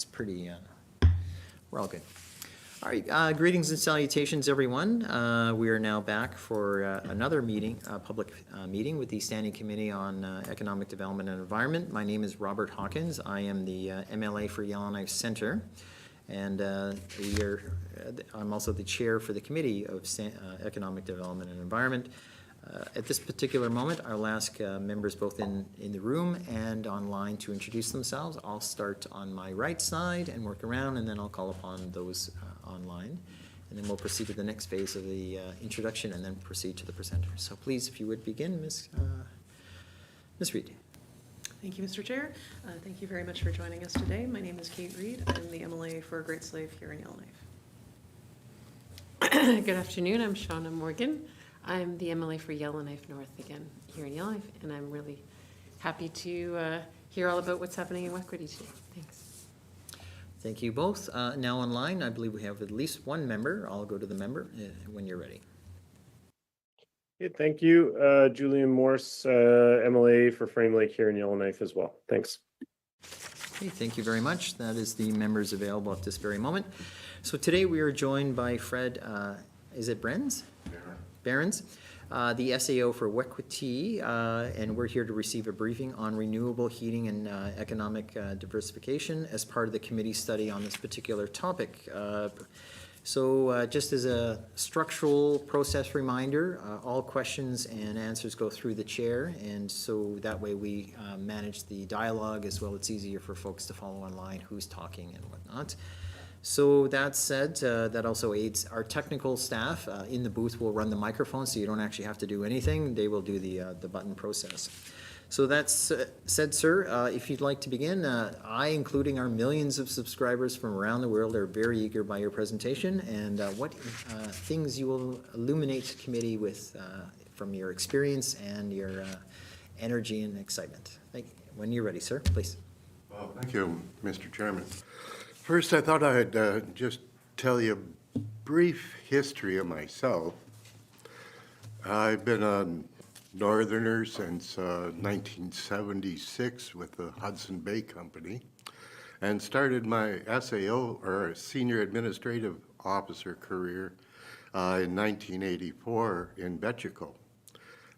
it's pretty, we're all good. All right, greetings and salutations, everyone. We are now back for another meeting, public meeting with the Standing Committee on Economic Development and Environment. My name is Robert Hawkins. I am the MLA for Yellowknife Centre, and I'm also the chair for the Committee of Economic Development and Environment. At this particular moment, I'll ask members both in the room and online to introduce themselves. I'll start on my right side and work around, and then I'll call upon those online. And then we'll proceed to the next phase of the introduction and then proceed to the presenters. So please, if you would begin, Ms. Reed. Thank you, Mr. Chair. Thank you very much for joining us today. My name is Kate Reed. I'm the MLA for Great Slave here in Yellowknife. Good afternoon. I'm Shauna Morgan. I'm the MLA for Yellowknife North again here in Yellowknife, and I'm really happy to hear all about what's happening in Wekweèti today. Thanks. Thank you both. Now online, I believe we have at least one member. I'll go to the member when you're ready. Okay, thank you. Julian Morse, MLA for Frame Lake here in Yellowknife as well. Thanks. Okay, thank you very much. That is the members available at this very moment. So today we are joined by Fred, is it Behrens? Behrens, the SAO for Wekweèti, and we're here to receive a briefing on renewable heating and economic diversification as part of the committee study on this particular topic. So just as a structural process reminder, all questions and answers go through the chair, and so that way we manage the dialogue as well. It's easier for folks to follow online who's talking and whatnot. So that said, that also aids our technical staff. In the booth will run the microphone, so you don't actually have to do anything. They will do the button process. So that's said, sir, if you'd like to begin, I, including our millions of subscribers from around the world, are very eager by your presentation and what things you will illuminate committee with from your experience and your energy and excitement. When you're ready, sir, please. Well, thank you, Mr. Chairman. First, I thought I'd just tell you a brief history of myself. I've been a northerner since 1976 with the Hudson Bay Company and started my SAO, or Senior Administrative Officer career, in 1984 in Det'anchogh.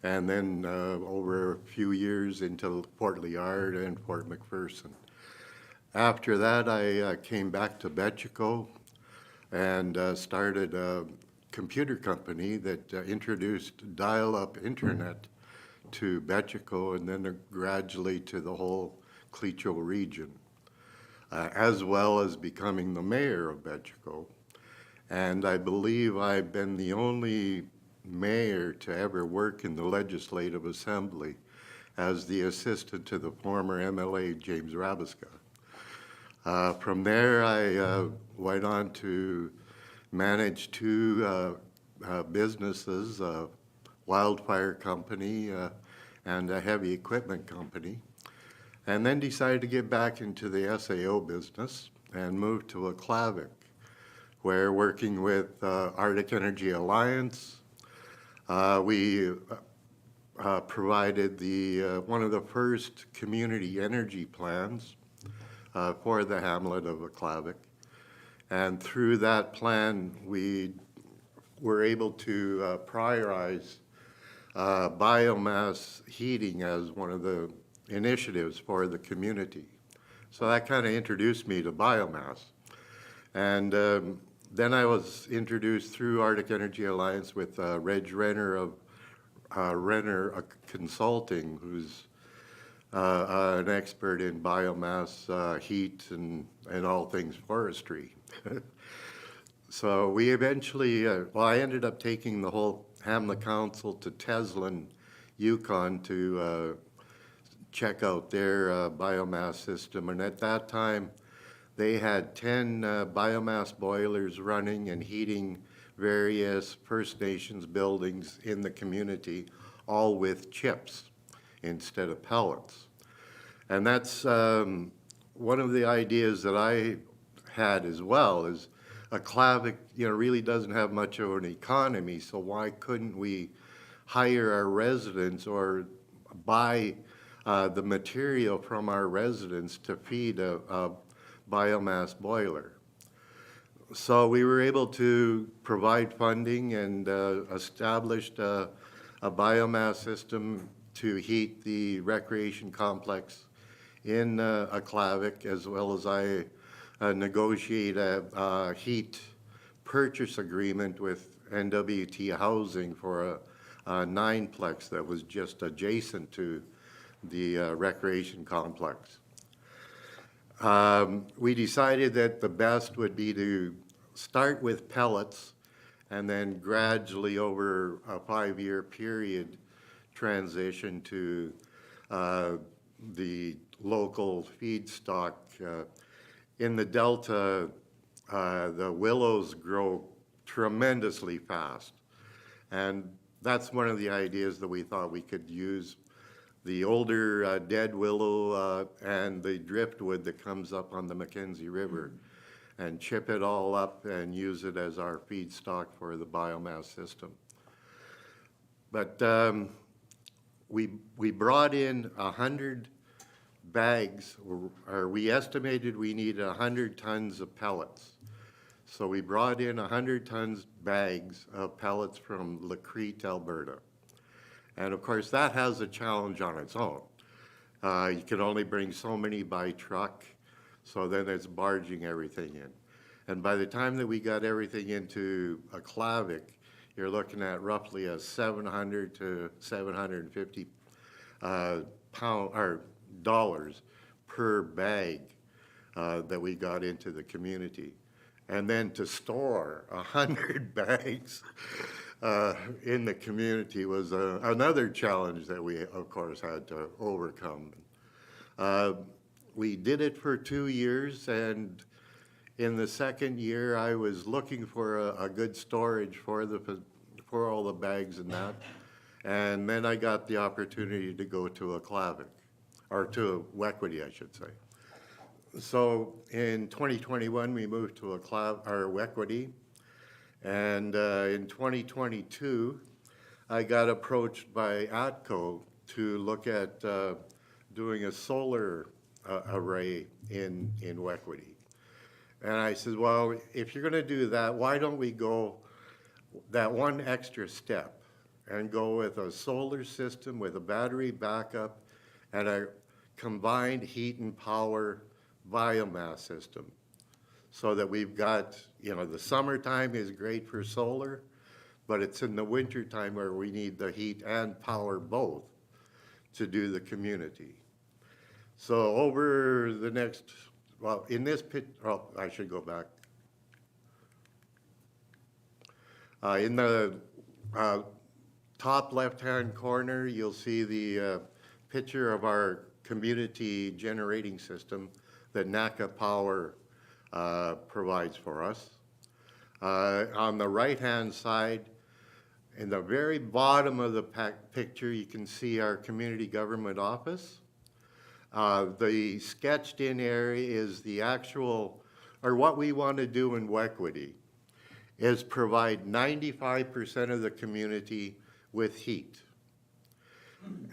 And then over a few years into Fort Liard and Fort McPherson. After that, I came back to Det'anchogh and started a computer company that introduced dial-up internet to Det'anchogh and then gradually to the whole Clecho region, as well as becoming the mayor of Det'anchogh. And I believe I've been the only mayor to ever work in the Legislative Assembly as the assistant to the former MLA, James Rabiska. From there, I went on to manage two businesses, a wildfire company and a heavy equipment company, and then decided to get back into the SAO business and moved to Wekweèti, where working with Arctic Energy Alliance, we provided one of the first community energy plans for the hamlet of Wekweèti. And through that plan, we were able to prioritize biomass heating as one of the initiatives for the community. So that kind of introduced me to biomass. And then I was introduced through Arctic Energy Alliance with Reg Renner of Renner Consulting, who's an expert in biomass heat and all things forestry. So we eventually, well, I ended up taking the whole Hamlet Council to Teslin, Yukon to check out their biomass system. And at that time, they had 10 biomass boilers running and heating various First Nations buildings in the community, all with chips instead of pellets. And that's one of the ideas that I had as well, is Wekweèti, really doesn't have much of an economy, so why couldn't we hire our residents or buy the material from our residents to feed a biomass boiler. So we were able to provide funding and established a biomass system to heat the recreation complex in Aklavik, as well as I negotiate a heat purchase agreement with NWT Housing for a nineplex that was just adjacent to the recreation complex. We decided that the best would be to start with pellets and then gradually over a 5-year period transition to the local feedstock. In the Delta, the willows grow tremendously fast. And that's one of the ideas that we thought we could use the older dead willow and the driftwood that comes up on the Mackenzie River and chip it all up and use it as our feedstock for the biomass system. But we brought in 100 bags, or we estimated we needed 100 tons of pellets. So we brought in 100 tons bags of pellets from Lacrete, Alberta. And of course, that has a challenge on its own. You can only bring so many by truck, so then it's barging everything in. And by the time that we got everything into Aklavik, you're looking at roughly a 700 to 750 dollars per bag that we got into the community. And then to store 100 bags in the community was another challenge that we, of course, had to overcome. We did it for 2 years, and in the second year, I was looking for a good storage for all the bags and that. And then I got the opportunity to go to Aklavik, or to Wekweèti, I should say. So in 2021, we moved to Wekweèti, and in 2022, I got approached by Det'anchogh to look at doing a solar array in Wekweèti. And I said, well, if you're going to do that, why don't we go that one extra step and go with a solar system with a battery backup and a combined heat and power biomass system, so that we've got, the summertime is great for solar, but it's in the wintertime where we need the heat and power both to do the community. So over the next, in this I should go back. In the top left-hand corner, you'll see the picture of our community generating system that NACA Power provides for us. On the right-hand side, in the very bottom of the picture, you can see our community government office. The sketched-in area is the actual, or what we want to do in Wekweèti, is provide 95% of the community with heat.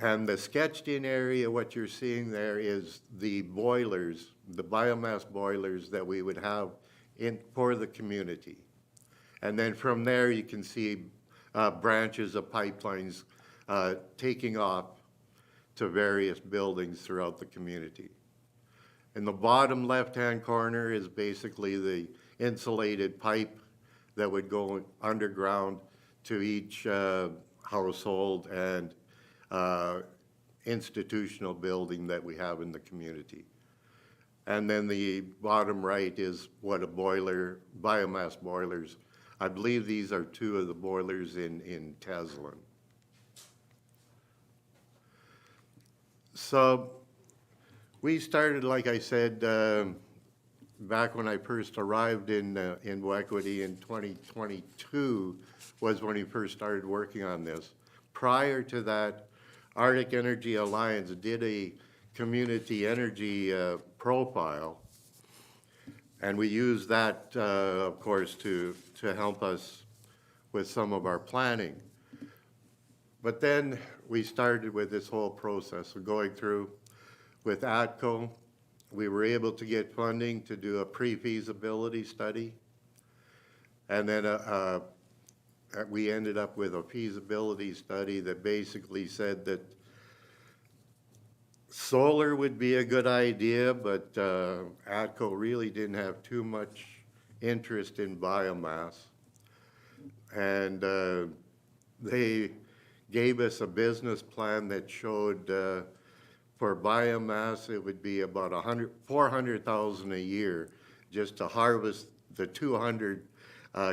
And the sketched-in area, what you're seeing there is the boilers, the biomass boilers that we would have for the community. And then from there, you can see branches of pipelines taking off to various buildings throughout the community. In the bottom left-hand corner is basically the insulated pipe that would go underground to each household and institutional building that we have in the community. And then the bottom right is what a boiler, biomass boilers. I believe these are 2 of the boilers in Teslin. So we started, like I said, back when I first arrived in Wekweèti in 2022 was when we first started working on this. Prior to that, Arctic Energy Alliance did a community energy profile, and we used that, of course, to help us with some of our planning. But then we started with this whole process of going through with Det'anchogh, we were able to get funding to do a pre-feasibility study. And then we ended up with a feasibility study that basically said that solar would be a good idea, but ATCO really didn't have too much interest in biomass. And they gave us a business plan that showed for biomass, it would be about $400,000 a year just to harvest the 200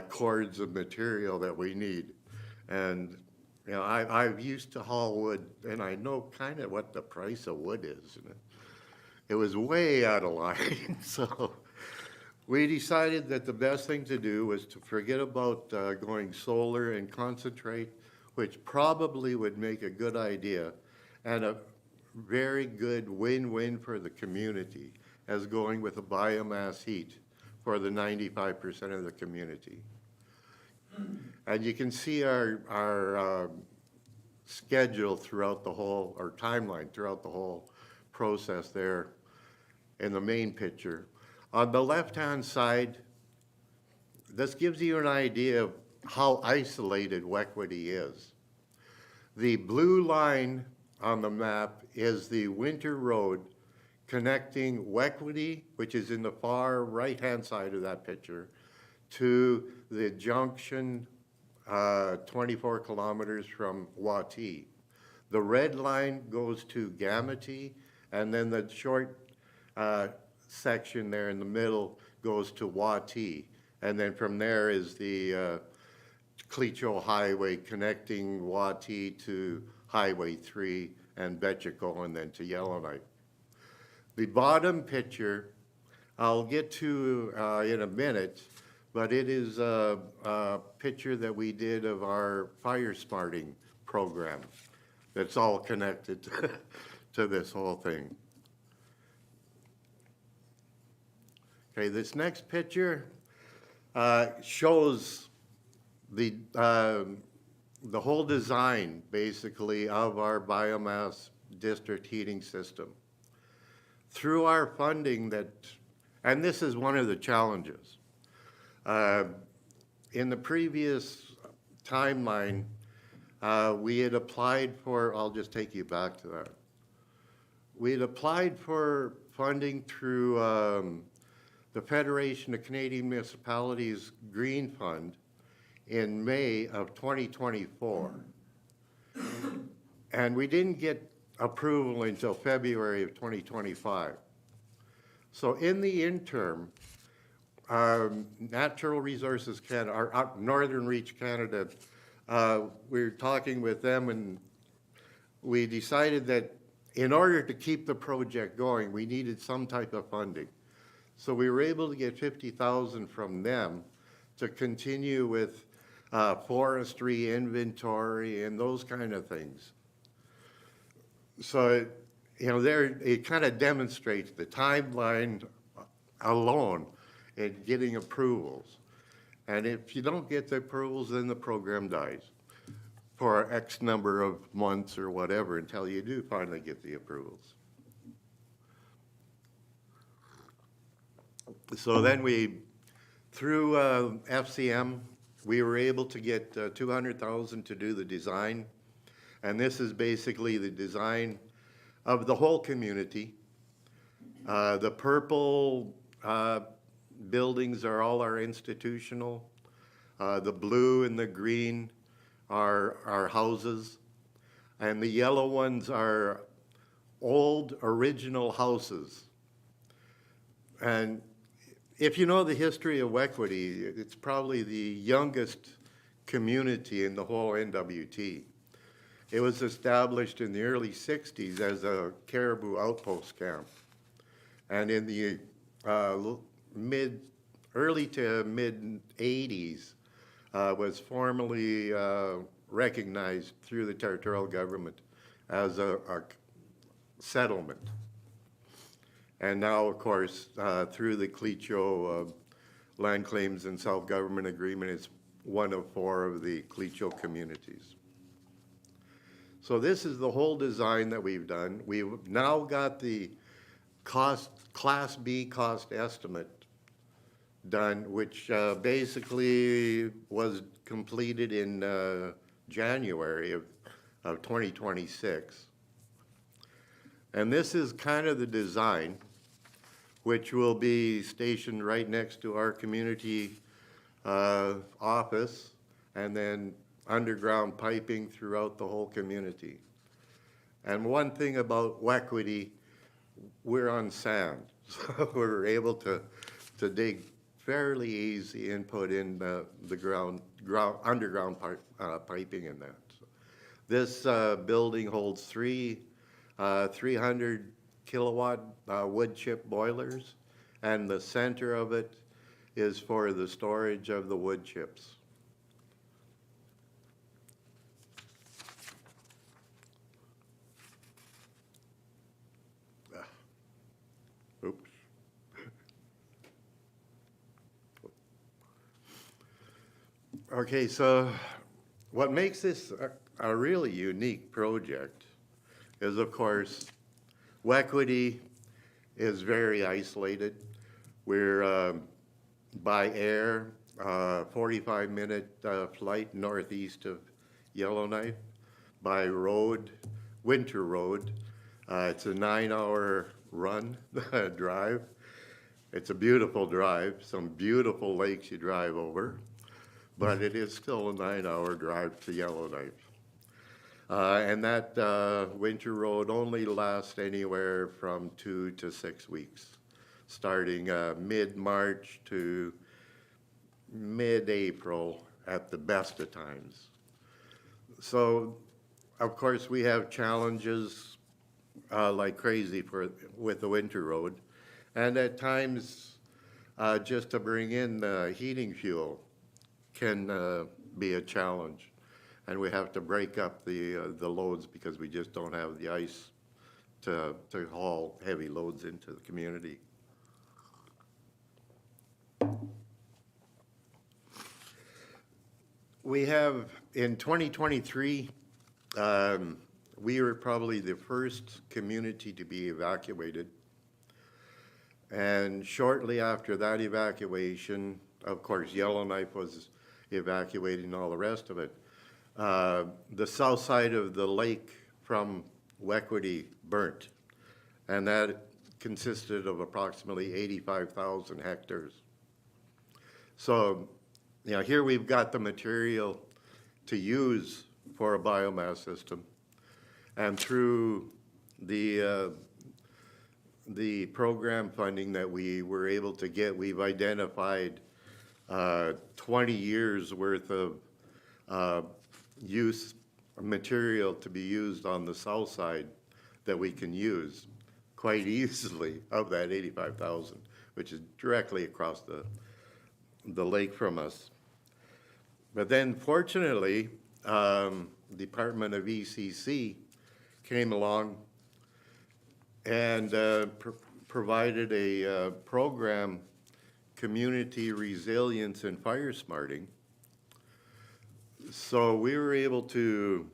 cords of material that we need. And you know, I've used to haul wood, and I know kind of what the price of wood is. And it was way out of line. So we decided that the best thing to do was to forget about going solar and concentrate, which probably would make a good idea and a very good win-win for the community, as going with a biomass heat for the 95% of the community. And you can see our schedule throughout the whole, or timeline throughout the whole process there in the main picture. On the left-hand side, this gives you an idea of how isolated Wekweèti is. The blue line on the map is the winter road connecting Wekweèti, which is in the far right-hand side of that picture, to the junction 24 kilometers from Wekweèti. The red line goes to Gameti, and then the short section there in the middle goes to Wekweèti. And then from there is the Det'anchogh Highway connecting Wekweèti to Highway 3 and Det'anchogh, and then to Yellowknife. The bottom picture I'll get to in a minute, but it is a picture that we did of our fire smarting program that's all connected to this whole thing. Okay, this next picture shows the whole design, basically, of our biomass district heating system. Through our funding and this is one of the challenges. In the previous timeline, we had applied for, I'll just take you back to that. We had applied for funding through the Federation of Canadian Municipalities Green Fund in May of 2024. And we didn't get approval until February of 2025. So in the interim, Natural Resources Canada, our Northern Reach Canada, we were talking with them, and we decided that in order to keep the project going, we needed some type of funding. So we were able to get $50,000 from them to continue with forestry, inventory, and those kind of things. So, you know, it kind of demonstrates the timeline alone in getting approvals. And if you don't get the approvals, then the program dies for X number of months or whatever until you do finally get the approvals. So then through FCM, we were able to get $200,000 to do the design. And this is basically the design of the whole community. The purple buildings are all our institutional. The blue and the green are our houses. And the yellow ones are old original houses. And if you know the history of Wekweèti, it's probably the youngest community in the whole NWT. It was established in the early 60s as a caribou outpost camp. And in the early to mid 80s was formally recognized through the territorial government as a settlement. And now, of course, through the Det'anchogh Land Claims and Self-Government Agreement, it's one of 4 of the Det'anchogh communities. So this is the whole design that we've done. We've now got the Class B cost estimate done, which basically was completed in January of 2026. And this is kind of the design, which will be stationed right next to our community office, and then underground piping throughout the whole community. And one thing about Wekweèti, we're on sand, so we're able to dig fairly easy and put in the underground piping in that. So this building holds 300 kilowatt wood chip boilers, and the center of it is for the storage of the wood chips. Oops. Okay, so what makes this a really unique project is, of course, Wekweèti is very isolated. We're by air, 45-minute flight northeast of Yellowknife. By road, winter road, it's a 9-hour run, drive. It's a beautiful drive, some beautiful lakes you drive over, but it is still a 9-hour drive to Yellowknife. And that winter road only lasts anywhere from 2 to 6 weeks, starting mid-March to mid-April at the best of times. So, of course, we have challenges like crazy with the winter road. And at times, just to bring in heating fuel can be a challenge. And we have to break up the loads because we just don't have the ice to haul heavy loads into the community. We have, in 2023, we were probably the first community to be evacuated. And shortly after that evacuation, of course, Yellowknife was evacuating all the rest of it. The south side of the lake from Wekweèti burnt, and that consisted of approximately 85,000 hectares. So, you know, here we've got the material to use for a biomass system, and through the program funding that we were able to get, we've identified 20 years worth of use material to be used on the south side that we can use quite easily of that 85,000, which is directly across the lake from us. But then fortunately, Department of ECC came along and provided a program, Community Resilience and Fire Smarting. So we were able to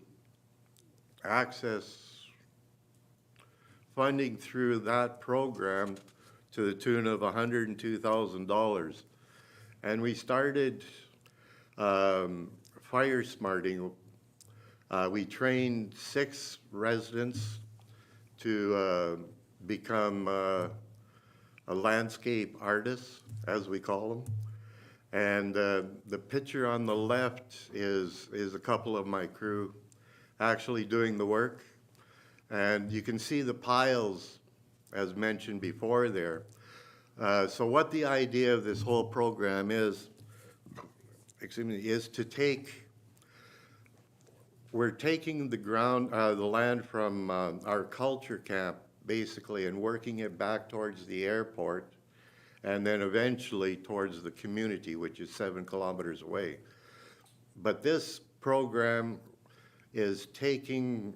access funding through that program to the tune of $102,000. And we started fire smarting. We trained 6 residents to become a landscape artist, as we call them. And the picture on the left is a couple of my crew actually doing the work. And you can see the piles, as mentioned before there. So what the idea of this whole program is to take, we're taking the land from our culture camp, basically, and working it back towards the airport, and then eventually towards the community, which is 7 kilometers away. But this program is taking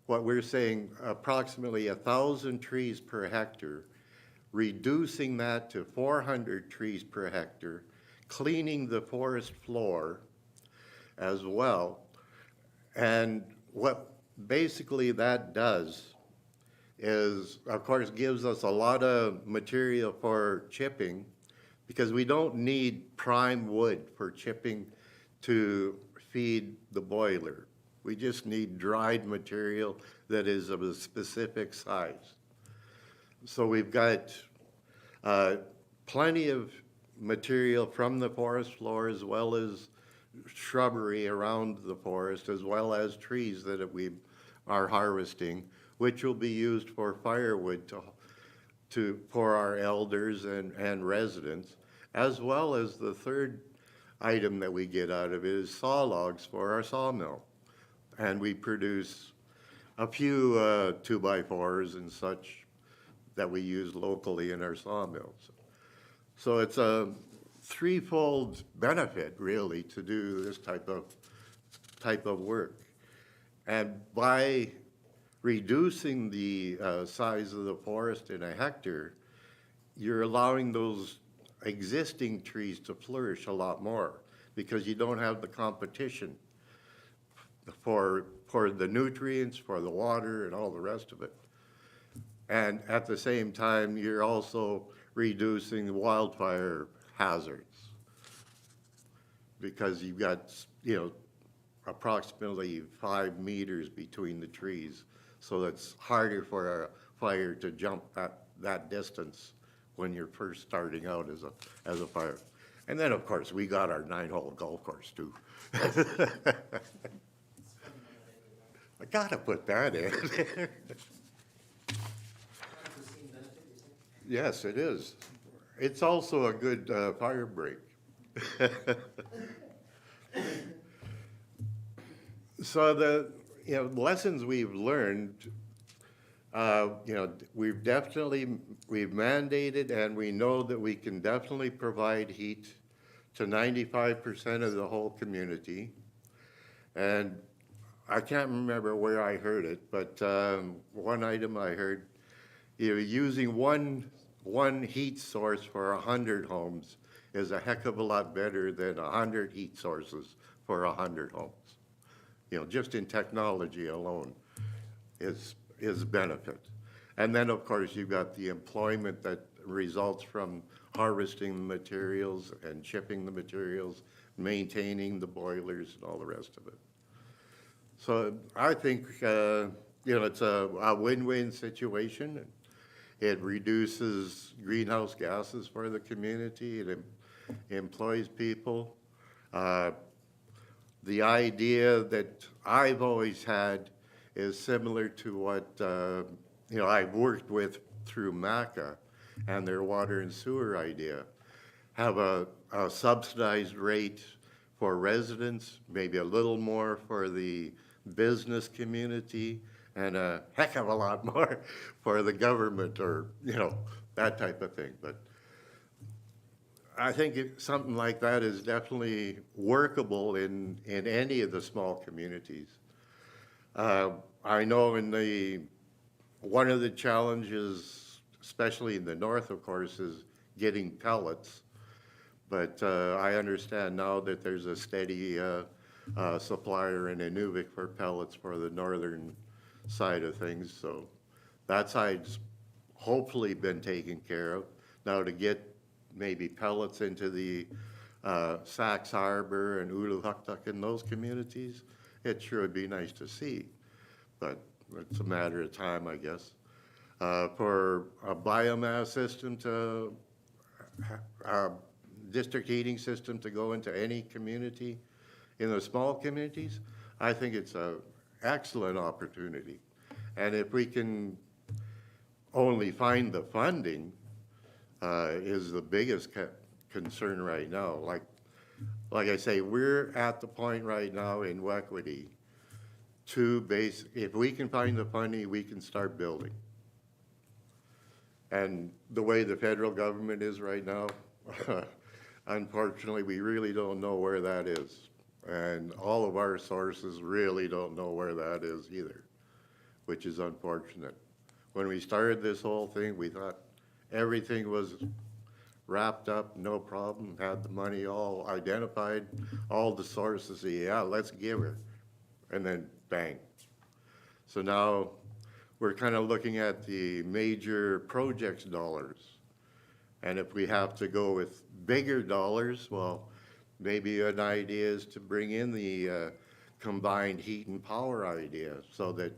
what we're saying, approximately 1,000 trees per hectare, reducing that to 400 trees per hectare, cleaning the forest floor as well. And what basically that does is, of course, gives us a lot of material for chipping because we don't need prime wood for chipping to feed the boiler. We just need dried material that is of a specific size. So we've got plenty of material from the forest floor as well as shrubbery around the forest as well as trees that we are harvesting, which will be used for firewood for our elders and residents, as well as the third item that we get out of it is saw logs for our sawmill. And we produce a few 2x4s and such that we use locally in our sawmills. So it's a threefold benefit, really, to do this type of work. And by reducing the size of the forest in a hectare, you're allowing those existing trees to flourish a lot more because you don't have the competition for the nutrients, for the water, and all the rest of it. And at the same time, you're also reducing the wildfire hazards because you've got, approximately 5 meters between the trees. So it's harder for a fire to jump that distance when you're first starting out as a fire. And then, of course, we got our 9-hole golf course, too. I gotta put that in. Yes, it is. It's also a good fire break. So the lessons we've learned, we've mandated and we know that we can definitely provide heat to 95% of the whole community. And I can't remember where I heard it, but one item I heard, using one heat source for 100 homes is a heck of a lot better than 100 heat sources for 100 homes. Just in technology alone is benefit. And then, of course, you've got the employment that results from harvesting the materials and shipping the materials, maintaining the boilers and all the rest of it. So I think, it's a win-win situation. It reduces greenhouse gases for the community. It employs people. The idea that I've always had is similar to what, I've worked with through MACA and their water and sewer idea. Have a subsidized rate for residents, maybe a little more for the business community, and a heck of a lot more for the government or, that type of thing. But I think something like that is definitely workable in any of the small communities. I know one of the challenges, especially in the north, of course, is getting pellets. But I understand now that there's a steady supplier in Inuvik for pellets for the northern side of things. So that side's hopefully been taken care of. Now to get maybe pellets into the Sax Harbor and Uluhuktuk in those communities, it sure would be nice to see. But it's a matter of time, I guess. For a biomass system district heating system to go into any community, in the small communities, I think it's an excellent opportunity. And if we can only find the funding, is the biggest concern right now. Like I say, we're at the point right now in Wekweèti if we can find the funding, we can start building. And the way the federal government is right now, unfortunately, we really don't know where that is. And all of our sources really don't know where that is either, which is unfortunate. When we started this whole thing, we thought everything was wrapped up, no problem, had the money all identified, all the sources, yeah, let's give it. And then bang. So now we're kind of looking at the major projects dollars. And if we have to go with bigger dollars, well, maybe an idea is to bring in the combined heat and power idea, so that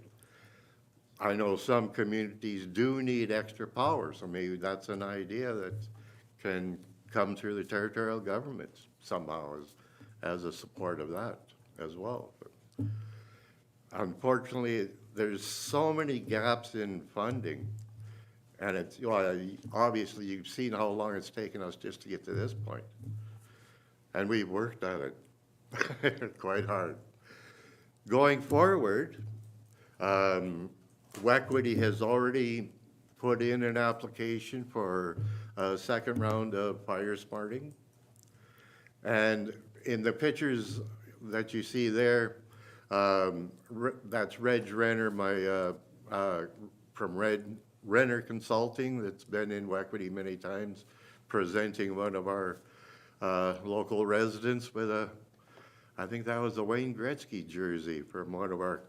I know some communities do need extra power, so maybe that's an idea that can come through the territorial government somehow as a support of that as well. But unfortunately, there's so many gaps in funding, and it's, obviously you've seen how long it's taken us just to get to this point. And we've worked at it quite hard. Going forward, Wekweèti has already put in an application for a second round of fire smarting. And in the pictures that you see there, that's Reg Renner, from Renner Consulting, that's been in Wekweèti many times, presenting one of our local residents with I think that was a Wayne Gretzky jersey from one of our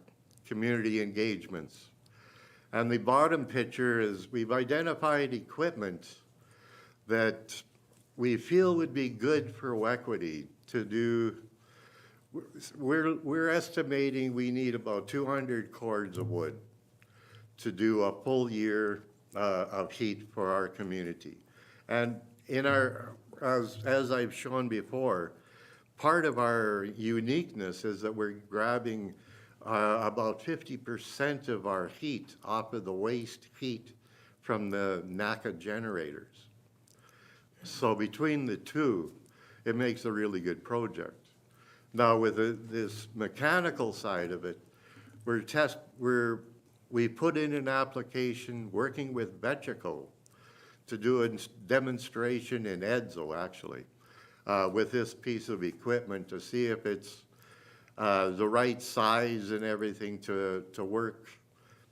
community engagements. And the bottom picture is we've identified equipment that we feel would be good for Wekweèti to do. We're estimating we need about 200 cords of wood to do a full year of heat for our community. And in our, as I've shown before, part of our uniqueness is that we're grabbing about 50% of our heat off of the waste heat from the NACA generators. So between the two, it makes a really good project. Now with this mechanical side of it, we put in an application working with Det'anchogh to do a demonstration in Edzo, actually, with this piece of equipment to see if it's the right size and everything to work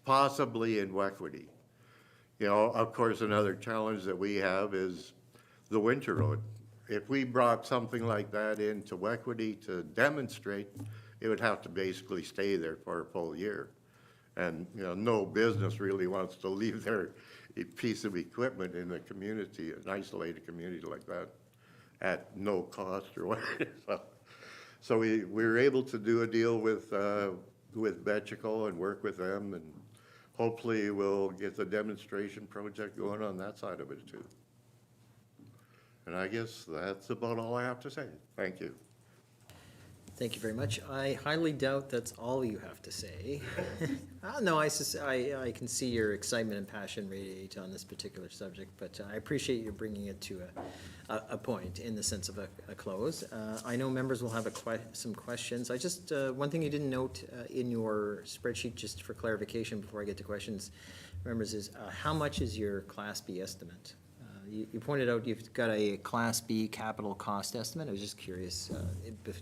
possibly in Wekweèti. You know, of course, another challenge that we have is the winter road. If we brought something like that into Wekweèti to demonstrate, it would have to basically stay there for a full year. And, you know, no business really wants to leave their piece of equipment in a community, an isolated community like that, at no cost or whatever. So we were able to do a deal with Det'anchogh and work with them, and hopefully we'll get the demonstration project going on that side of it too. And I guess that's about all I have to say. Thank you. Thank you very much. I highly doubt that's all you have to say. No, I can see your excitement and passion radiate on this particular subject, but I appreciate you bringing it to a point in the sense of a close. I know members will have some questions. I just, one thing you didn't note in your spreadsheet, just for clarification before I get to questions, members, is how much is your Class B estimate? You pointed out you've got a Class B capital cost estimate. I was just curious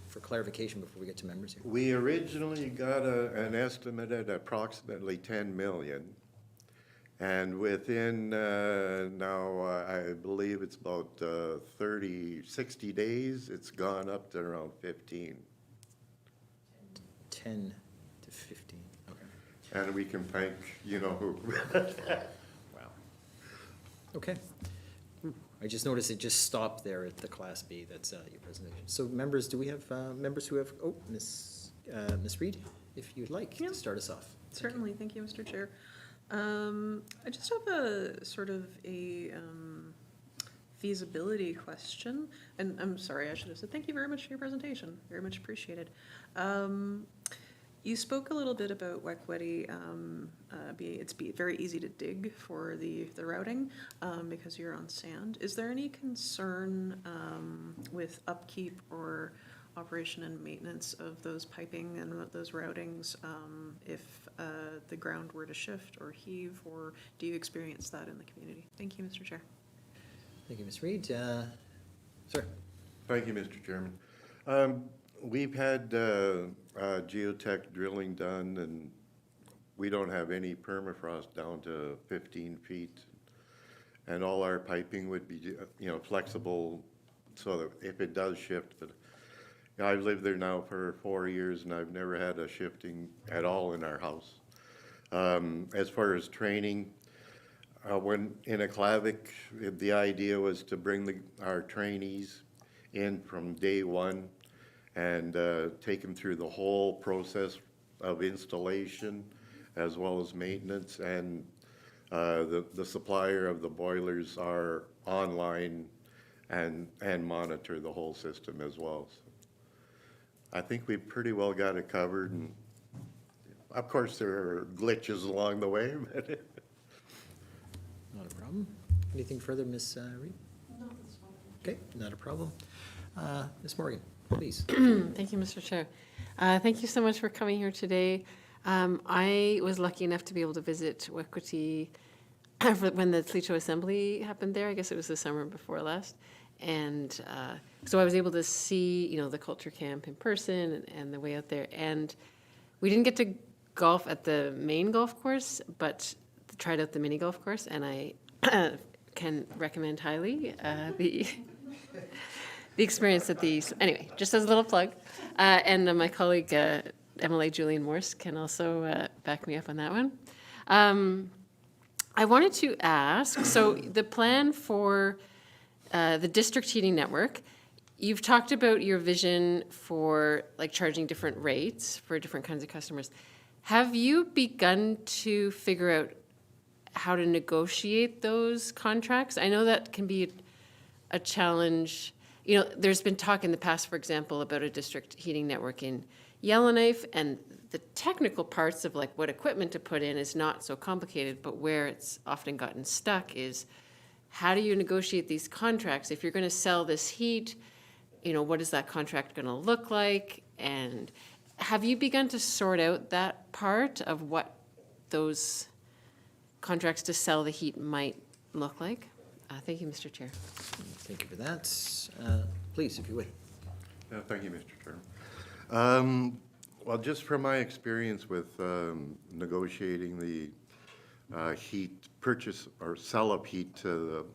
for clarification before we get to members here. We originally got an estimate at approximately 10 million. And within now, I believe it's about 60 days, it's gone up to around 15. 10 to 15, okay. And we can thank, you know who. Wow. Okay. I just noticed it just stopped there at the Class B. That's your presentation. So members, do we have members who have, oh, Ms. Reed, if you'd like to start us off. Certainly, thank you, Mr. Chair. I just have a sort of a feasibility question, and I'm sorry, I should have said thank you very much for your presentation. Very much appreciated. You spoke a little bit about Wekweèti. It's very easy to dig for the routing because you're on sand. Is there any concern with upkeep or operation and maintenance of those piping and those routings if the ground were to shift or heave, or do you experience that in the community? Thank you, Mr. Chair. Thank you, Ms. Reed. Sir. Thank you, Mr. Chairman. We've had geotech drilling done, and we don't have any permafrost down to 15 feet. And all our piping would be, you know, flexible so that if it does shift, but I've lived there now for 4 years and I've never had a shifting at all in our house. As far as training, when in Aklavik, the idea was to bring our trainees in from day one and take them through the whole process of installation as well as maintenance, and the supplier of the boilers are online and monitor the whole system as well. So I think we've pretty well got it covered, and of course there are glitches along the way, but Not a problem. Anything further, Ms. Reed? No, that's fine. Okay, not a problem. Ms. Morgan, please. Thank you, Mr. Chair. Thank you so much for coming here today. I was lucky enough to be able to visit Wekweèti when the Det'anchogh Assembly happened there. I guess it was the summer before last. And so I was able to see, you know, the culture camp in person and the way out there. And we didn't get to golf at the main golf course, but tried out the mini golf course. And I can recommend highly the experience at the, anyway, just as a little plug. And my colleague, MLA Julian Morse, can also back me up on that one. I wanted to ask, so the plan for the district heating network, you've talked about your vision for like charging different rates for different kinds of customers. Have you begun to figure out how to negotiate those contracts? I know that can be a challenge. You know, there's been talk in the past, for example, about a district heating network in Yellowknife, and the technical parts of like what equipment to put in is not so complicated, but where it's often gotten stuck is how do you negotiate these contracts? If you're going to sell this heat, you know, what is that contract going to look like? And have you begun to sort out that part of what those contracts to sell the heat might look like? Thank you, Mr. Chair. Thank you for that. Please, if you would. thank you, Mr. Chairman. Well, just from my experience with negotiating the heat purchase or sell of heat to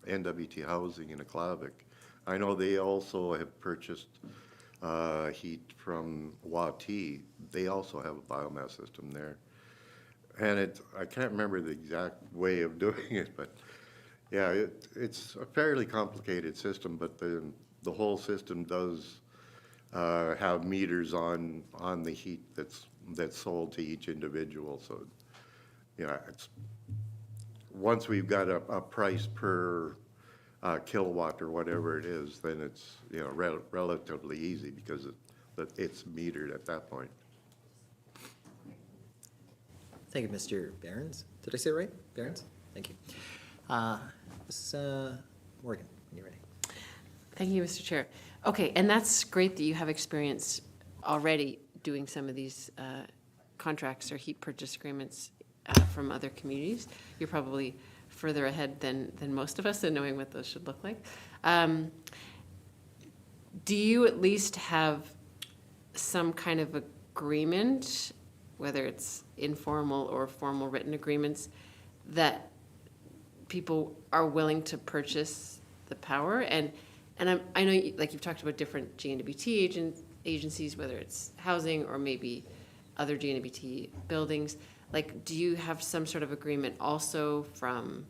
the NWT housing in Aklavik, I know they also have purchased heat from Wekweèti. They also have a biomass system there. And I can't remember the exact way of doing it, but yeah, it's a fairly complicated system, but the whole system does have meters on the heat that's sold to each individual. So, you know, it's once we've got a price per kilowatt or whatever it is, then it's, you know, relatively easy because it's metered at that point. Thank you, Mr. Behrens. Did I say it right? Behrens? Thank you. Ms. Morgan, when you're ready. Thank you, Mr. Chair. Okay, and that's great that you have experience already doing some of these contracts or heat purchase agreements from other communities. You're probably further ahead than most of us in knowing what those should look like. Do you at least have some kind of agreement, whether it's informal or formal written agreements, that people are willing to purchase the power? And I know, like you've talked about different GNWT agencies, whether it's housing or maybe other GNWT buildings. Like, do you have some sort of agreement also from,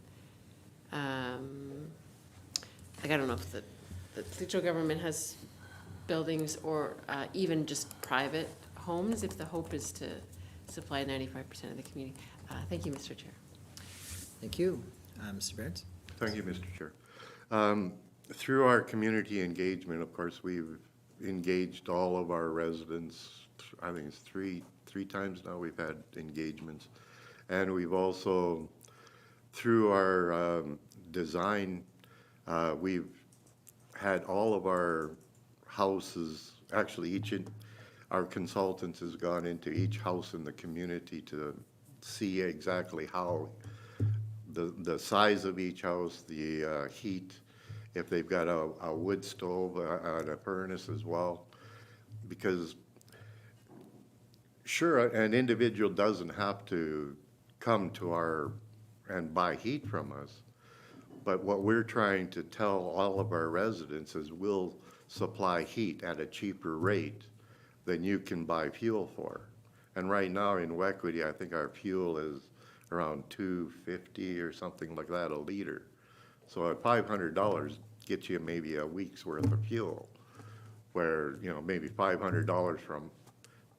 like, I don't know if the Det'anchogh government has buildings or even just private homes, if the hope is to supply 95% of the community. Thank you, Mr. Chair. Thank you. Mr. Behrens? Thank you, Mr. Chair. Through our community engagement, of course, we've engaged all of our residents. I think it's three times now we've had engagements. And we've also, through our design, we've had all of our houses, actually our consultants has gone into each house in the community to see exactly how the size of each house, the heat, if they've got a wood stove and a furnace as well. Because sure, an individual doesn't have to come to and buy heat from us, but what we're trying to tell all of our residents is we'll supply heat at a cheaper rate than you can buy fuel for. And right now in Wekweèti, I think our fuel is around $2.50 or something like that a liter. So at $500 gets you maybe a week's worth of fuel, where, you know, maybe $500 from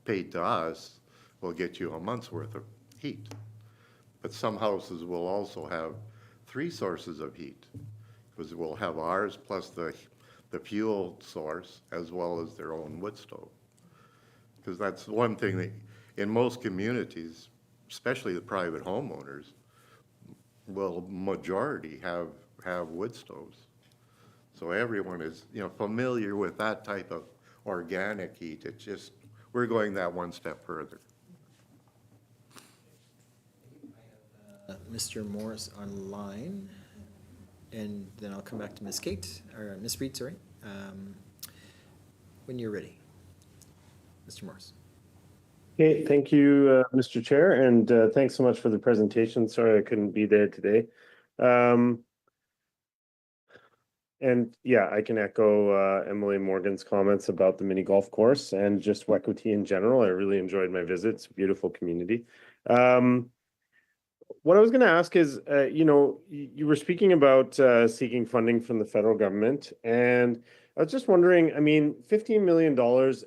paid to us will get you a month's worth of heat. But some houses will also have 3 sources of heat, because we'll have ours plus the fuel source as well as their own wood stove. Because that's one thing that in most communities, especially the private homeowners, will majority have wood stoves. So everyone is, you know, familiar with that type of organic heat. It's just, we're going that one step further. Mr. Morris online, and then I'll come back to Ms. Kate, or Ms. Reed, sorry, when you're ready. Mr. Morris. Okay, thank you, Mr. Chair, and thanks so much for the presentation. Sorry I couldn't be there today. And yeah, I can echo Emily Morgan's comments about the mini golf course and just Wekweèti in general. I really enjoyed my visit. It's a beautiful community. What I was going to ask is, you know, you were speaking about seeking funding from the federal government, and I was just wondering, I mean, $15 million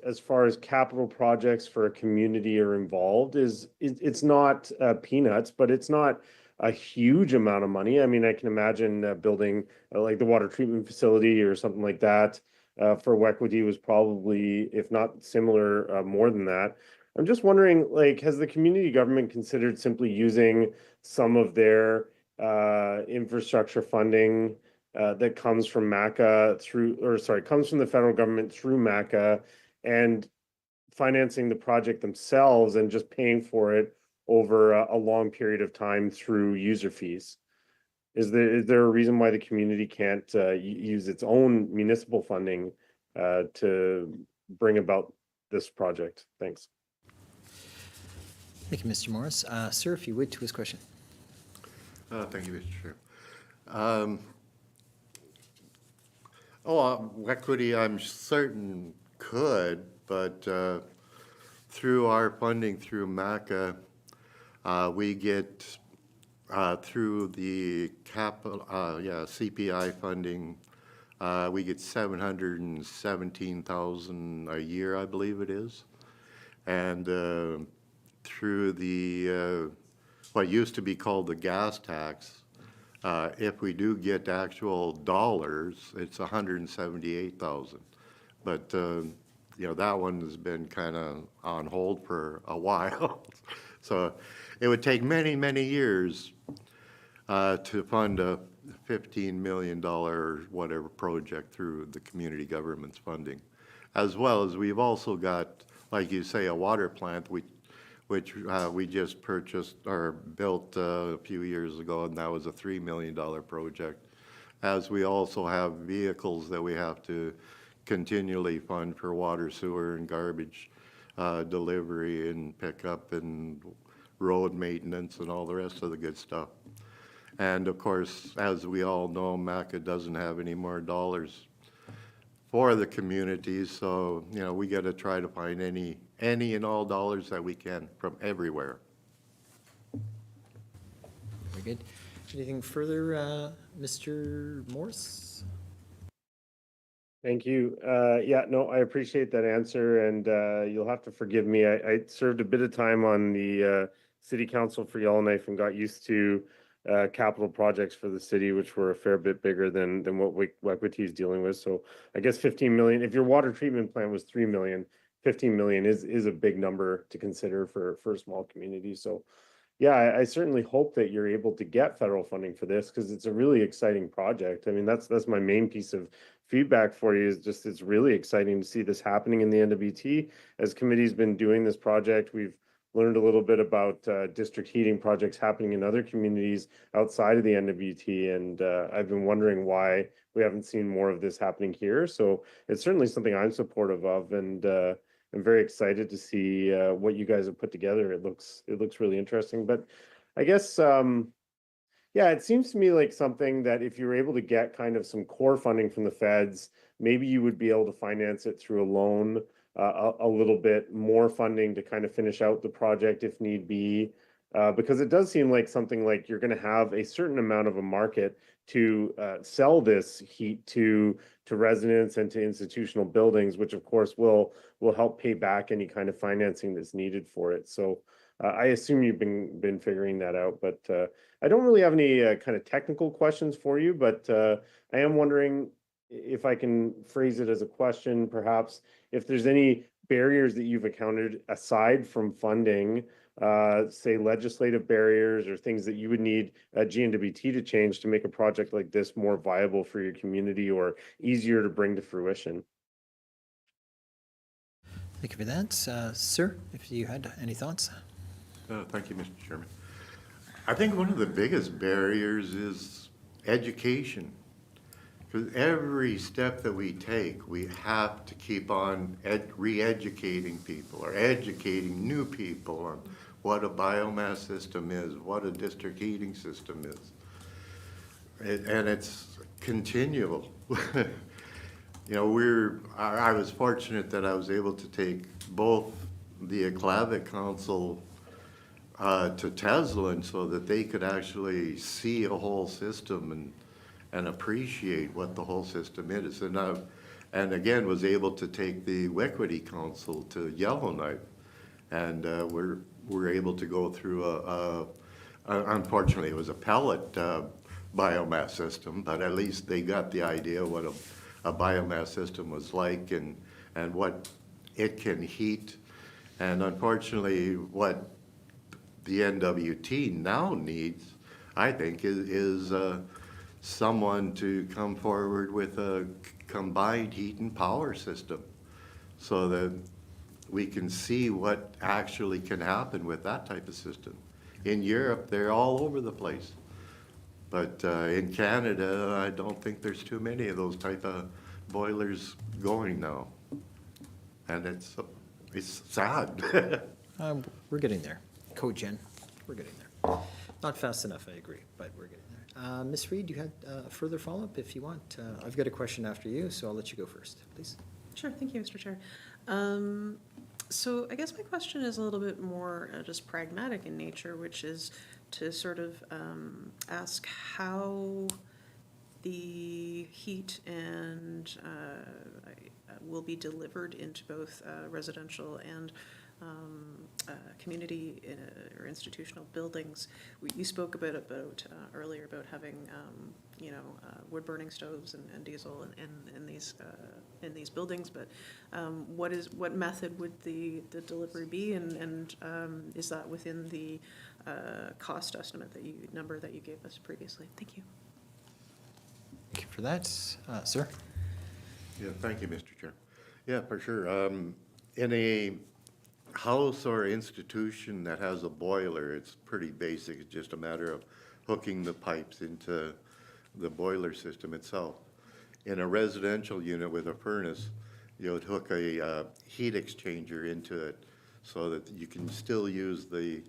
as far as capital projects for a community are involved it's not peanuts, but it's not a huge amount of money. I mean, I can imagine building like the water treatment facility or something like that for Wekweèti was probably, if not similar, more than that. I'm just wondering, like, has the community government considered simply using some of their infrastructure funding that comes from MACA comes from the federal government through MACA and financing the project themselves and just paying for it over a long period of time through user fees? Is there a reason why the community can't use its own municipal funding to bring about this project? Thanks. Thank you, Mr. Morris. Sir, if you would, to his question. Thank you, Mr. Chair. Wekweèti, I'm certain could, but through our funding through MACA, we get through the capital, CPI funding, we get $717,000 a year, I believe it is, and through the what used to be called the gas tax, if we do get actual dollars, it's $178,000. But you know, that one has been kind of on hold for a while. So it would take many, many years to fund a $15 million whatever project through the community government's funding. As well as we've also got, like you say, a water plant which we just purchased or built a few years ago, and that was a $3 million project. As we also have vehicles that we have to continually fund for water, sewer, and garbage delivery and pickup and road maintenance and all the rest of the good stuff. And of course, as we all know, MACA doesn't have any more dollars for the communities, so you know, we got to try to find any and all dollars that we can from everywhere. Very good. Anything further, Mr. Morris? Thank you. Yeah, no, I appreciate that answer, and you'll have to forgive me. I served a bit of time on the City Council for Yellowknife and got used to capital projects for the city, which were a fair bit bigger than what Wekweèti is dealing with. So I guess 15 million, if your water treatment plant was 3 million, 15 million is a big number to consider for a small community. So yeah, I certainly hope that you're able to get federal funding for this, because it's a really exciting project. I mean, that's my main piece of feedback for you, is just it's really exciting to see this happening in the NWT. As committee's been doing this project, we've learned a little bit about district heating projects happening in other communities outside of the NWT, and I've been wondering why we haven't seen more of this happening here. So it's certainly something I'm supportive of, and I'm very excited to see what you guys have put together. It looks really interesting. But I guess yeah, it seems to me like something that if you're able to get kind of some core funding from the feds, maybe you would be able to finance it through a loan a little bit more funding to kind of finish out the project if need be. Because it does seem like something like you're going to have a certain amount of a market to sell this heat to residents and to institutional buildings, which of course will help pay back any kind of financing that's needed for it. So I assume you've been figuring that out, but I don't really have any kind of technical questions for you, but I am wondering if I can phrase it as a question, perhaps, if there's any barriers that you've encountered aside from funding, say legislative barriers or things that you would need GNWT to change to make a project like this more viable for your community or easier to bring to fruition. Thank you for that. Sir, if you had any thoughts? Thank you, Mr. Chairman. I think one of the biggest barriers is education. Because every step that we take, we have to keep on re-educating people or educating new people on what a biomass system is, what a district heating system is. And it's continual. You know, I was fortunate that I was able to take both the Aklavik Council to Teslin so that they could actually see a whole system and appreciate what the whole system is. And again, was able to take the Wekweèti Council to Yellowknife. And we're able to go through unfortunately, it was a pellet biomass system, but at least they got the idea what a biomass system was like and what it can heat. And unfortunately, what the NWT now needs, I think, is someone to come forward with a combined heat and power system so that we can see what actually can happen with that type of system. In Europe, they're all over the place. But in Canada, I don't think there's too many of those type of boilers going now. And it's sad. We're getting there. Cogen, we're getting there. Not fast enough, I agree, but we're getting there. Ms. Reed, you had a further follow-up if you want. I've got a question after you, so I'll let you go first, please. Sure, thank you, Mr. Chair. So I guess my question is a little bit more just pragmatic in nature, which is to sort of ask how the heat and will be delivered into both residential and community or institutional buildings. You spoke a bit about earlier about having wood burning stoves and diesel in these buildings, but what method would the delivery be, and is that within the cost estimate number that you gave us previously? Thank you. Thank you for that. Sir? Yeah, thank you, Mr. Chair. Yeah, for sure. In a house or institution that has a boiler, it's pretty basic. It's just a matter of hooking the pipes into the boiler system itself. In a residential unit with a furnace, you would hook a heat exchanger into it so that you can still use the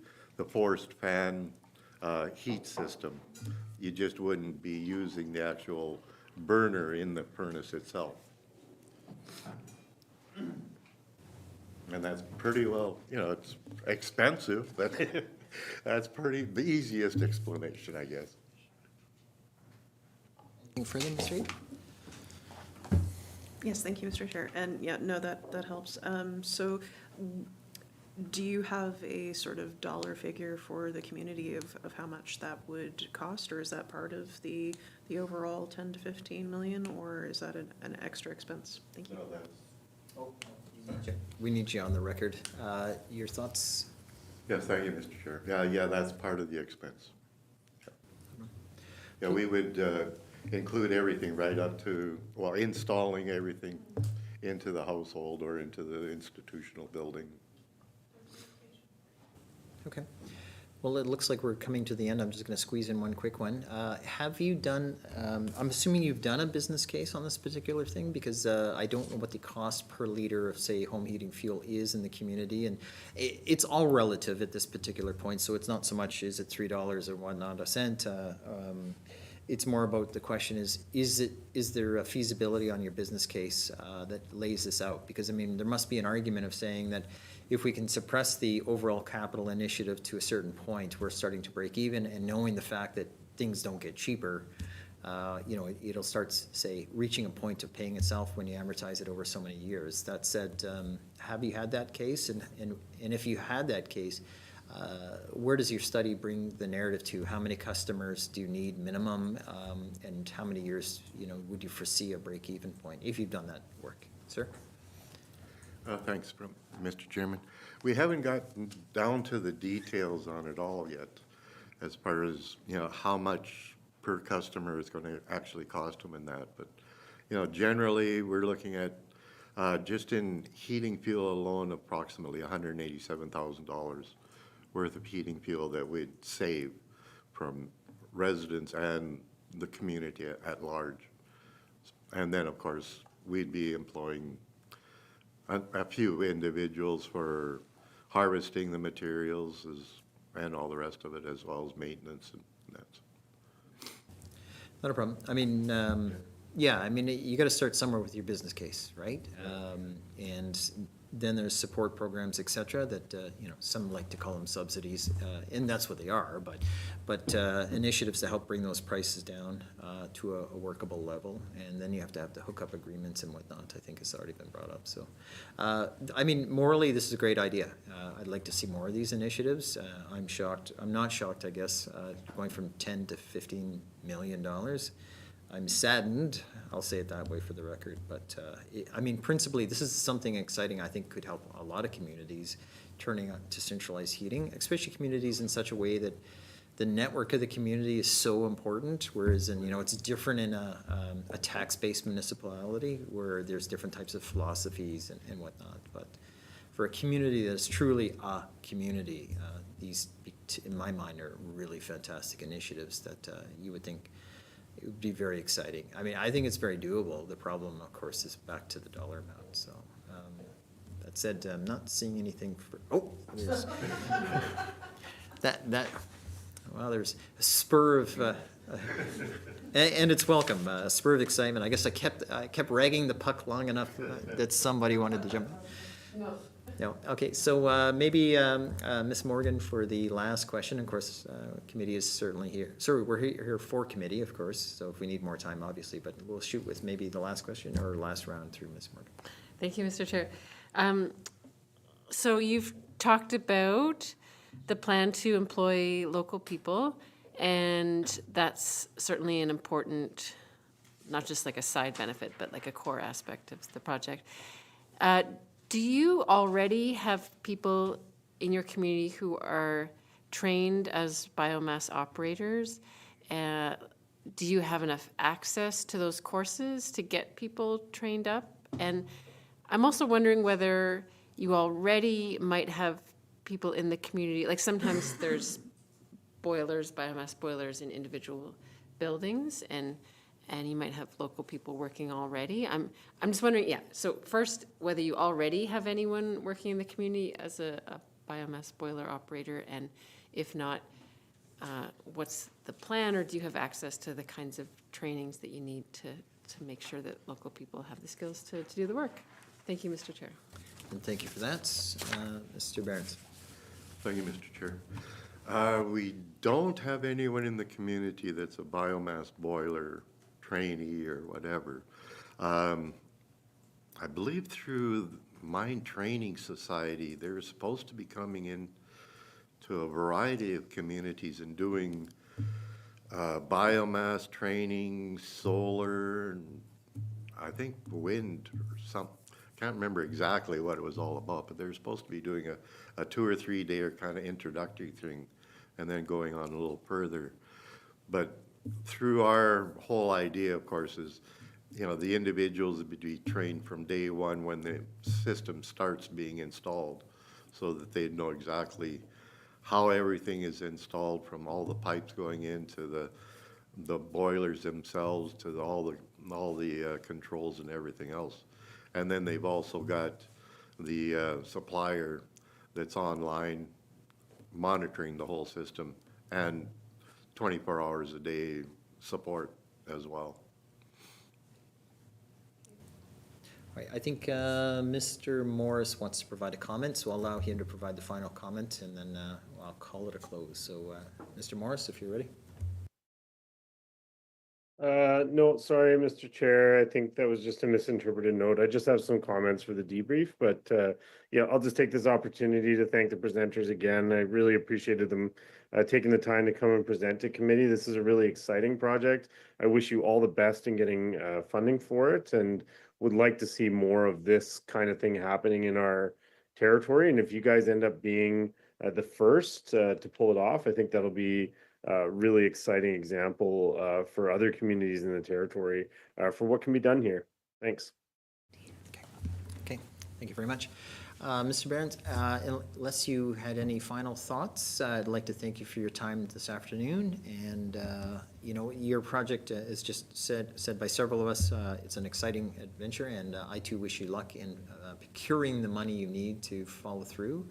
forced fan heat system. You just wouldn't be using the actual burner in the furnace itself. And that's pretty well, it's expensive, but that's the easiest explanation, I guess. Anything further, Ms. Reed? Yes, thank you, Mr. Chair. And yeah, no, that helps. So do you have a sort of dollar figure for the community of how much that would cost, or is that part of the overall 10 to 15 million, or is that an extra expense? Thank you. No, We need you on the record. Your thoughts? yes, thank you, Mr. Chair. Yeah, that's part of the expense. Yeah, we would include everything right up to, installing everything into the household or into the institutional building. Okay. Well, it looks like we're coming to the end. I'm just going to squeeze in one quick one. Have you done, I'm assuming you've done a business case on this particular thing, because I don't know what the cost per liter of, say, home heating fuel is in the community. And it's all relative at this particular point. So it's not so much, is it $3 or whatnot, a cent? it's more about the question is there a feasibility on your business case that lays this out? Because, I mean, there must be an argument of saying that if we can suppress the overall capital initiative to a certain point, we're starting to break even, and knowing the fact that things don't get cheaper, you know, it'll start, say, reaching a point of paying itself when you amortize it over so many years. That said, have you had that case? And if you had that case, where does your study bring the narrative to? How many customers do you need minimum, and how many years, you know, would you foresee a break-even point, if you've done that work? Sir? Thanks, Mr. Chairman. We haven't gotten down to the details on it all yet, as far as, you know, how much per customer is going to actually cost them in that. But, you know, generally, we're looking at, just in heating fuel alone, approximately $187,000 worth of heating fuel that we'd save from residents and the community at large. And then, of course, we'd be employing a few individuals for harvesting the materials and all the rest of it, as well as maintenance and that. Not a problem. I mean, yeah, I mean, you got to start somewhere with your business case, right? And then there's support programs, et cetera, that, you know, some like to call them subsidies, and that's what they are, but initiatives to help bring those prices down to a workable level. And then you have the hookup agreements and whatnot, I think has already been brought up. So, I mean, morally, this is a great idea. I'd like to see more of these initiatives. I'm not shocked, I guess, going from $10 to $15 million. I'm saddened, I'll say it that way for the record, but I mean, principally, this is something exciting I think could help a lot of communities turning to centralized heating, especially communities in such a way that the network of the community is so important, whereas in, you know, it's different in a tax-based municipality where there's different types of philosophies and whatnot. But for a community that's truly a community, these, in my mind, are really fantastic initiatives that you would think it would be very exciting. I mean, I think it's very doable. The problem, of course, is back to the dollar amount. So that said, I'm not seeing anything for, oh, there's, well, there's a spur of, and it's welcome, a spur of excitement. I guess I kept ragging the puck long enough that somebody wanted to jump. No. Okay, so maybe Ms. Morgan for the last question. Of course, committee is certainly here. Sorry, we're here for committee, of course, so if we need more time, obviously, but we'll shoot with maybe the last question or last round through Ms. Morgan. Thank you, Mr. Chair. So you've talked about the plan to employ local people, and that's certainly an important, not just like a side benefit, but like a core aspect of the project. Do you already have people in your community who are trained as biomass operators? Do you have enough access to those courses to get people trained up? And I'm also wondering whether you already might have people in the community, like sometimes there's boilers, biomass boilers in individual buildings, and you might have local people working already. I'm just wondering, yeah, so first, whether you already have anyone working in the community as a biomass boiler operator, and if not, what's the plan, or do you have access to the kinds of trainings that you need to make sure that local people have the skills to do the work? Thank you, Mr. Chair. And thank you for that. Mr. Behrens. Thank you, Mr. Chair. We don't have anyone in the community that's a biomass boiler trainee or whatever. I believe through Mine Training Society, they're supposed to be coming in to a variety of communities and doing biomass training, solar, and I think wind or something. Can't remember exactly what it was all about, but they're supposed to be doing a 2 or 3 day kind of introductory thing and then going on a little further. But through our whole idea, of course, is, you know, the individuals would be trained from day one when the system starts being installed, so that they'd know exactly how everything is installed, from all the pipes going into the boilers themselves to all the controls and everything else. And then they've also got the supplier that's online monitoring the whole system, and 24 hours a day, support as well. All right, I think Mr. Morris wants to provide a comment, so I'll allow him to provide the final comment, and then I'll call it a close. So, Mr. Morris, if you're ready. No, sorry, Mr. Chair. I think that was just a misinterpreted note. I just have some comments for the debrief, but yeah, I'll just take this opportunity to thank the presenters again. I really appreciated them taking the time to come and present to committee. This is a really exciting project. I wish you all the best in getting funding for it, and would like to see more of this kind of thing happening in our territory. And if you guys end up being the first to pull it off, I think that'll be really exciting example for other communities in the territory for what can be done here. Thanks. Okay, thank you very much. Mr. Behrens, unless you had any final thoughts, I'd like to thank you for your time this afternoon. And, you know, your project is just said by several of us, it's an exciting adventure, and I too wish you luck in procuring the money you need to follow through.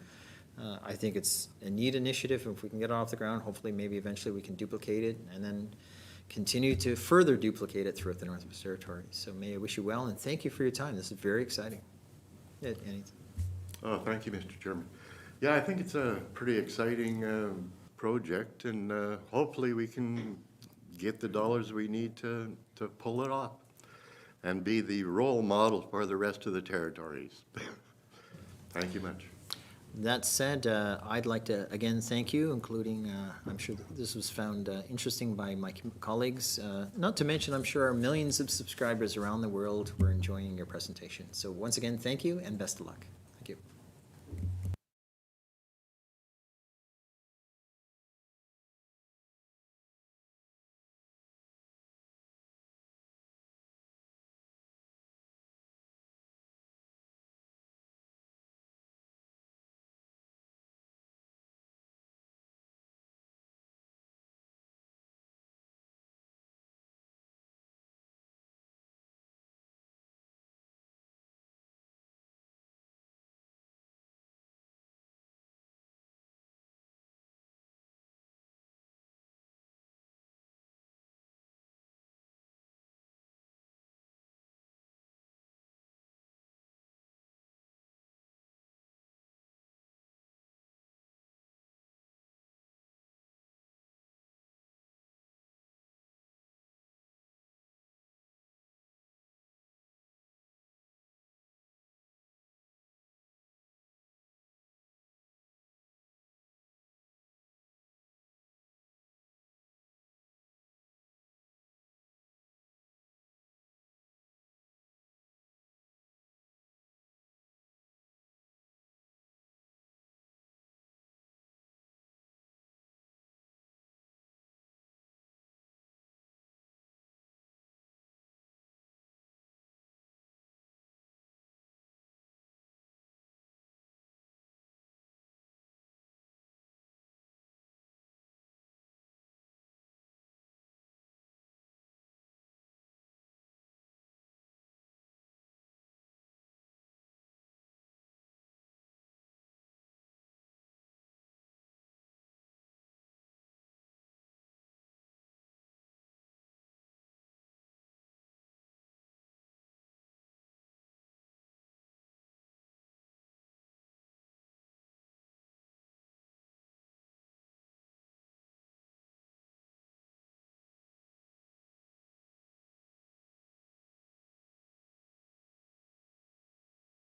I think it's a neat initiative. If we can get it off the ground, hopefully maybe eventually we can duplicate it and then continue to further duplicate it throughout the Northwest Territory. So may I wish you well, and thank you for your time. This is very exciting. Oh, thank you, Mr. Chairman. Yeah, I think it's a pretty exciting project, and hopefully we can get the dollars we need to pull it off and be the role model for the rest of the territories. Thank you much. That said, I'd like to again thank you, including, I'm sure that this was found interesting by my colleagues. Not to mention, I'm sure our millions of subscribers around the world were enjoying your presentation. So once again, thank you and best of luck.